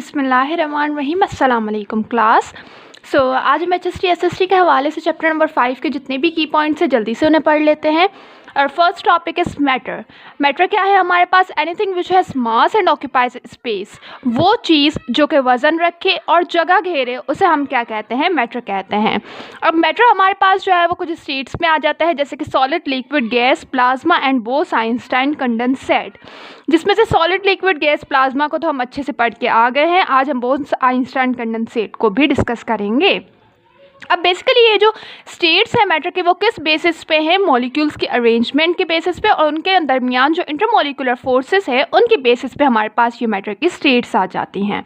बिस्मिल्लाहिर्रहमानिर्रहीम अस्सलाम वालेकुम क्लास। आज हम HST के हवाले से चैप्टर नंबर 5 के जितने भी की पॉइंट्स हैं जल्दी से उन्हें पढ़ लेते हैं। और first topic is matter. Matter क्या है हमारे पास? Anything which has mass and occupies space. वो चीज़ जो कि वज़न रखे और जगह घेरे उसे हम क्या कहते हैं? मैटर कहते हैं। अब मैटर हमारे पास जो है वो कुछ स्टेट्स में आ जाता है, जैसे कि solid, liquid, gas, plasma and boss Einstein condensate. जिसमें से सॉलिड, लिक्विड, गैस, प्लाज्मा को तो हम अच्छे से पढ़ के आ गए हैं। आज हम बोस आइंस्टाइन कंडेंसेट को भी डिस्कस करेंगे। अब बेसिकली ये जो स्टेट्स हैं मैटर के वो किस बेसिस पे हैं? मॉलिक्यूल्स के अरेंजमेंट के बेसिस पे और उनके दरमियान जो इंटरमॉलिक्यूलर फोर्सेस है उनके बेसिस पे हमारे पास ये मैटर की स्टेट्स आ जाती हैं।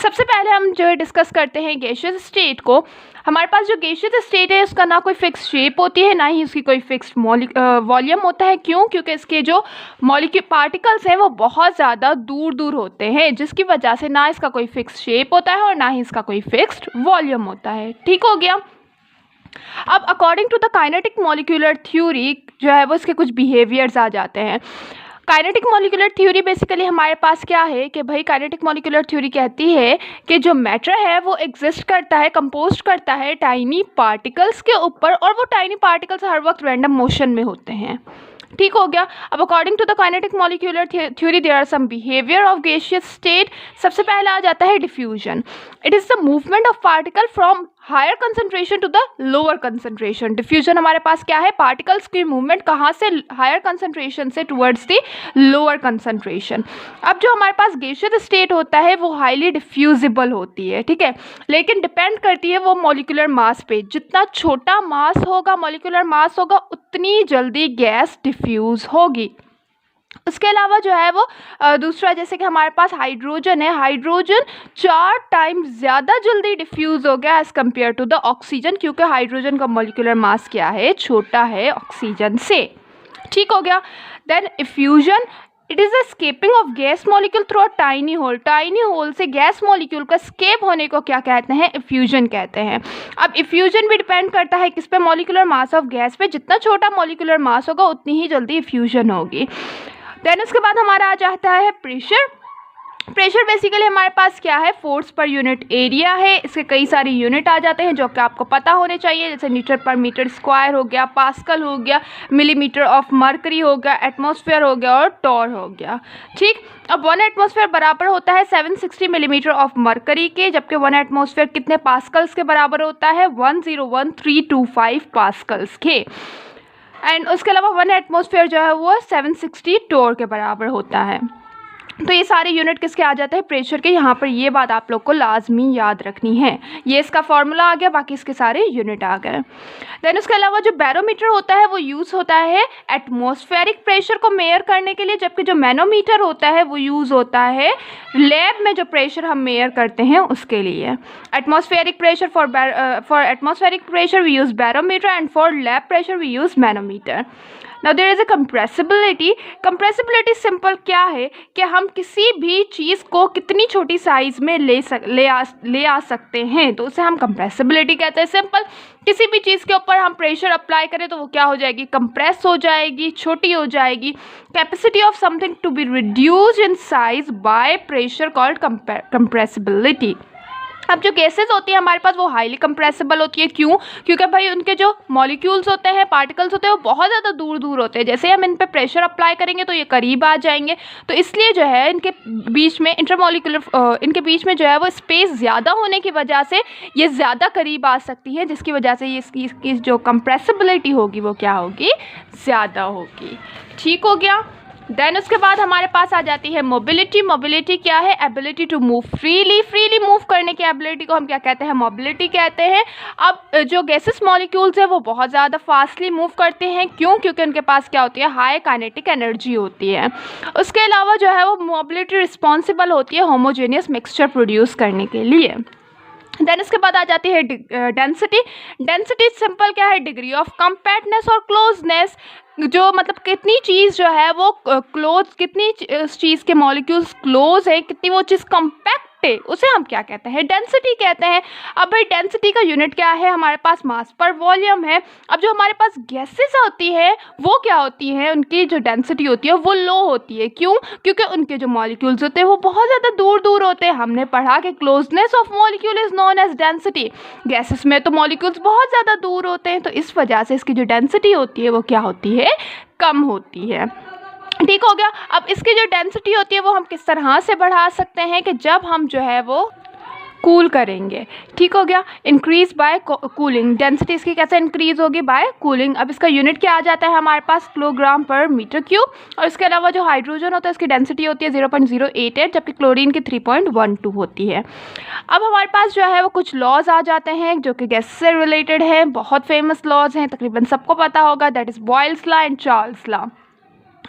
सबसे पहले हम जो है डिस्कस करते हैं गैसियस स्टेट को। हमारे पास जो गैसियस स्टेट है उसका ना कोई फिक्स शेप होती है, ना ही उसकी कोई फिक्स वॉल्यूम होता है। क्यों? क्योंकि इसके जो मॉलिक्यूल पार्टिकल्स हैं वो बहुत ज़्यादा दूर दूर होते हैं, जिसकी वजह से ना इसका कोई फिक्स शेप होता है और ना ही इसका कोई फिक्स्ड वॉल्यूम होता है। ठीक हो गया। अब according to the kinetic molecular theory जो है वो इसके कुछ बिहेवियर्स आ जाते हैं। काइनेटिक मॉलिक्यूलर थ्योरी बेसिकली हमारे पास क्या है कि भाई काइनेटिक मॉलिक्यूलर थ्योरी कहती है कि जो मैटर है वो एग्जिस्ट करता है, कंपोज करता है टाइनी पार्टिकल्स के ऊपर, और वो टाइनी पार्टिकल्स हर वक्त रैंडम मोशन में होते हैं। ठीक हो गया। अब according to the kinetic molecular theory there are some behaviour of gaseous state. सबसे पहला आ जाता है diffusion. It is the movement of particle from higher concentration to the lower concentration. Diffusion हमारे पास क्या है? पार्टिकल्स की मूवमेंट कहाँ से? हायर कंसंट्रेशन से टुवर्ड्स द लोअर कंसंट्रेशन। अब जो हमारे पास गैसियस स्टेट होता है वो हाईली डिफ्यूजिबल होती है, ठीक है, लेकिन डिपेंड करती है वो मॉलिक्यूलर मास पे। जितना छोटा मास होगा, मॉलिक्यूलर मास होगा, उतनी जल्दी गैस डिफ्यूज होगी। उसके अलावा जो है वो दूसरा, जैसे कि हमारे पास हाइड्रोजन है, हाइड्रोजन 4 टाइम्स ज़्यादा जल्दी डिफ्यूज़ हो गया as compare to the oxygen, क्योंकि हाइड्रोजन का मॉलिक्यूलर मास क्या है? छोटा है ऑक्सीजन से। ठीक हो गया। Then effusion. It is the escaping of gas molecule through a tiny hole. Tiny hole से गैस मॉलिक्यूल का स्केप होने को क्या कहते हैं? इफ्यूजन कहते हैं। अब इफ्यूजन भी डिपेंड करता है किस पे? मॉलिक्यूलर मास ऑफ गैस पे। जितना छोटा मॉलिक्यूलर मास होगा उतनी ही जल्दी इफ्यूजन होगी। देन उसके बाद हमारा आ जाता है प्रेशर। प्रेशर बेसिकली हमारे पास क्या है? फोर्स पर यूनिट एरिया है। इसके कई सारे यूनिट आ जाते हैं जो कि आपको पता होने चाहिए, जैसे मीटर पर मीटर स्क्वायर हो गया, पास्कल हो गया, मिलीमीटर ऑफ मर्करी हो गया, एटमॉस्फेयर हो गया और टॉर हो गया। ठीक। अब 1 एटमॉस्फेयर बराबर होता है 760 मिलीमीटर ऑफ मर्करी के, जबकि 1 एटमॉस्फेयर कितने पास्कल्स के बराबर होता है? 101325 पास्कल्स के। एंड उसके अलावा 1 एटमॉस्फेयर जो है वो 760 टोर के बराबर होता है। तो ये सारे यूनिट किसके आ जाते हैं? प्रेशर के। यहाँ पर ये बात आप लोग को लाजमी याद रखनी है। ये इसका फॉर्मूला आ गया, बाकी इसके सारे यूनिट आ गए। देन उसके अलावा जो बैरोमीटर होता है वो यूज़ होता है एटमॉस्फेरिक प्रेशर को मेयर करने के लिए, जबकि जो मैनोमीटर होता है वो यूज़ होता है लैब में जो प्रेशर हम मेयर करते हैं उसके लिए। Atmospheric pressure for atmospheric pressure we use barometer and for lab pressure we use manometer. Now there is a compressibility. Compressibility simple क्या है कि हम किसी भी चीज़ को कितनी छोटी साइज़ में ले आ सकते हैं, तो उसे हम कंप्रेसिबिलिटी कहते हैं। सिंपल, किसी भी चीज़ के ऊपर हम प्रेशर अप्लाई करें तो वो क्या हो जाएगी? कंप्रेस हो जाएगी, छोटी हो जाएगी। Capacity of something to be reduced in size by pressure called compressibility. अब जो गैसेस होती है हमारे पास वो हाईली कंप्रेसिबल होती है। क्यों? क्योंकि भाई उनके जो मॉलिक्यूल्स होते हैं, पार्टिकल्स होते हैं, वो बहुत ज़्यादा दूर दूर होते हैं। जैसे हम इन पे प्रेशर अप्लाई करेंगे तो ये करीब आ जाएंगे, तो इसलिए जो है इनके बीच में इनके बीच में जो है वो स्पेस ज़्यादा होने की वजह से ये ज़्यादा करीब आ सकती है, जिसकी वजह से ये इसकी जो कंप्रेसिबिलिटी होगी वो क्या होगी? ज़्यादा होगी। ठीक हो गया। देन उसके बाद हमारे पास आ जाती है मोबिलिटी। मोबिलिटी क्या है? Ability to move freely. Freely move करने की एबिलिटी को हम क्या कहते हैं? मोबिलिटी कहते हैं। अब जो गैसेस मॉलिक्यूल्स है वो बहुत ज़्यादा फास्टली मूव करते हैं। क्यों? क्योंकि उनके पास क्या होती है? हाई काइनेटिक एनर्जी होती है। उसके अलावा जो है वो मोबिलिटी रिस्पॉन्सिबल होती है होमोजेनियस मिक्सचर प्रोड्यूस करने के लिए। देन इसके बाद आ जाती है डेंसिटी। डेंसिटी सिंपल क्या है? डिग्री ऑफ कम्पैक्टनेस और क्लोजनेस। जो मतलब कितनी चीज़ जो है वो क्लोज, कितनी चीज़ के मॉलिक्यूल्स क्लोज है, कितनी वो चीज़ कम्पैक्ट है उसे हम क्या कहते हैं, डेंसिटी कहते हैं। अब भाई डेंसिटी का यूनिट क्या है, हमारे पास मास पर वॉल्यूम है। अब जो हमारे पास गैसेस होती है वो क्या होती है, उनकी जो डेंसिटी होती है वो लो होती है। क्यों? क्योंकि उनके जो मॉलिक्यूल्स होते हैं वो बहुत ज़्यादा दूर दूर होते हैं। हमने पढ़ा कि closeness of molecule is known as density. Gases में तो मॉलिक्यूल्स बहुत ज़्यादा दूर होते हैं, तो इस वजह से इसकी जो डेंसिटी होती है वो क्या होती है, कम होती है। ठीक हो गया। अब इसकी जो डेंसिटी होती है वो हम किस तरह से बढ़ा सकते हैं कि जब हम जो है वो कूल करेंगे। ठीक हो गया। इंक्रीज बाय कूलिंग, डेंसिटी इसकी कैसे इंक्रीज होगी, बाय कूलिंग। अब इसका यूनिट क्या आ जाता है हमारे पास, किलोग्राम पर मीटर क्यूब। और इसके अलावा जो हाइड्रोजन होता है उसकी डेंसिटी होती है 0.088, जबकि क्लोरीन की 3.12 होती है। अब हमारे पास जो है वो कुछ लॉज आ जाते हैं जो कि गैस से रिलेटेड है। बहुत फेमस लॉज हैं, तकरीबन सबको पता होगा, that is Boyle's law and Charles law.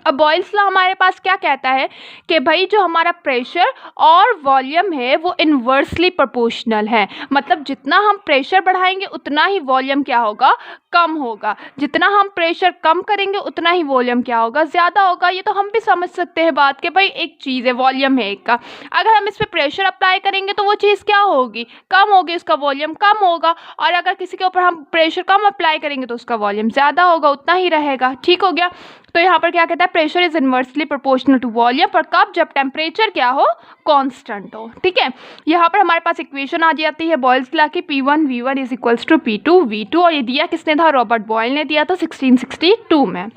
अब बॉयल्स लॉ हमारे पास क्या कहता है कि भाई जो हमारा प्रेशर और वॉल्यूम है वो इन्वर्सली प्रोपोर्शनल है। मतलब जितना हम प्रेशर बढ़ाएंगे उतना ही वॉल्यूम क्या होगा, कम होगा। जितना हम प्रेशर कम करेंगे उतना ही वॉल्यूम क्या होगा, ज़्यादा होगा। ये तो हम भी समझ सकते हैं बात कि भाई एक चीज़ है, वॉल्यूम है एक का, अगर हम इस पर प्रेशर अप्लाई करेंगे तो वो चीज़ क्या होगी, कम होगी, उसका वॉल्यूम कम होगा। और अगर किसी के ऊपर हम प्रेशर कम अप्लाई करेंगे तो उसका वॉल्यूम ज़्यादा होगा, उतना ही रहेगा। ठीक हो गया। तो यहाँ पर क्या कहता है, pressure is inversely proportional to volume, पर कब, जब टेम्परेचर क्या हो, कांस्टेंट हो। ठीक है। यहाँ पर हमारे पास इक्वेशन आ जाती है बॉयल्स लॉ की, P1 V1 is equals to P2 V2, और ये दिया किसने था, रॉबर्ट बॉयल ने दिया था 1662 में।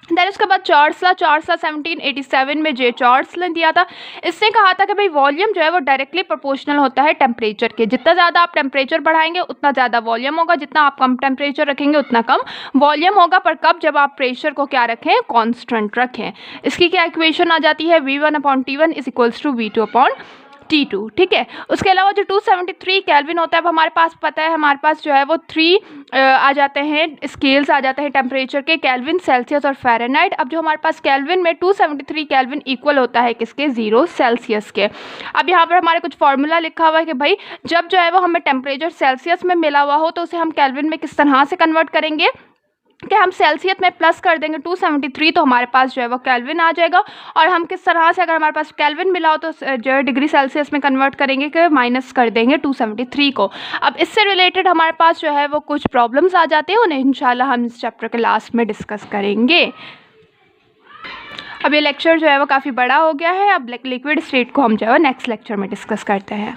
देन उसके बाद चार्ल्स लॉ 1787 में जे चार्ल्स ने दिया था। इसने कहा था कि भाई वॉल्यूम जो है वो डायरेक्टली प्रोपोर्शनल होता है टेम्परेचर के। जितना ज़्यादा आप टेम्परेचर बढ़ाएंगे उतना ज़्यादा वॉल्यूम होगा, जितना आप कम टेम्परेचर रखेंगे उतना कम वॉल्यूम होगा। पर कब, जब आप प्रेशर को क्या रखें, कॉन्स्टेंट रखें। इसकी क्या इक्वेशन आ जाती है, V1/T1 is equals to V2/T2। ठीक है। उसके अलावा जो 273 केल्विन होता है, अब हमारे पास पता है हमारे पास जो है वो 3 आ जाते हैं, स्केल्स आ जाते हैं टेम्परेचर के, केल्विन, सेल्सियस और फ़ारेनहाइट। अब जो हमारे पास केल्विन में 273 केल्विन इक्वल होता है किसके, 0 सेल्सियस के। अब यहाँ पर हमारे कुछ फार्मूला लिखा हुआ है कि भाई जब जो है वो हमें टेम्परेचर सेल्सियस में मिला हुआ हो तो उसे हम केल्विन में किस तरह से कन्वर्ट करेंगे कि हम सेल्सियस में प्लस कर देंगे 273, तो हमारे पास जो है वो केल्विन आ जाएगा। और हम किस तरह से, अगर हमारे पास केल्विन मिला हो तो जो है डिग्री सेल्सियस में कन्वर्ट करेंगे कि माइनस कर देंगे 273 को। अब इससे रिलेटेड हमारे पास जो है वो कुछ प्रॉब्लम्स आ जाते हैं, उन्हें इंशाल्लाह हम इस चैप्टर के लास्ट में डिस्कस करेंगे। अब ये लेक्चर जो है वो काफ़ी बड़ा हो गया है। अब लिक्विड स्टेट को हम जो है नेक्स्ट लेक्चर में डिस्कस करते हैं।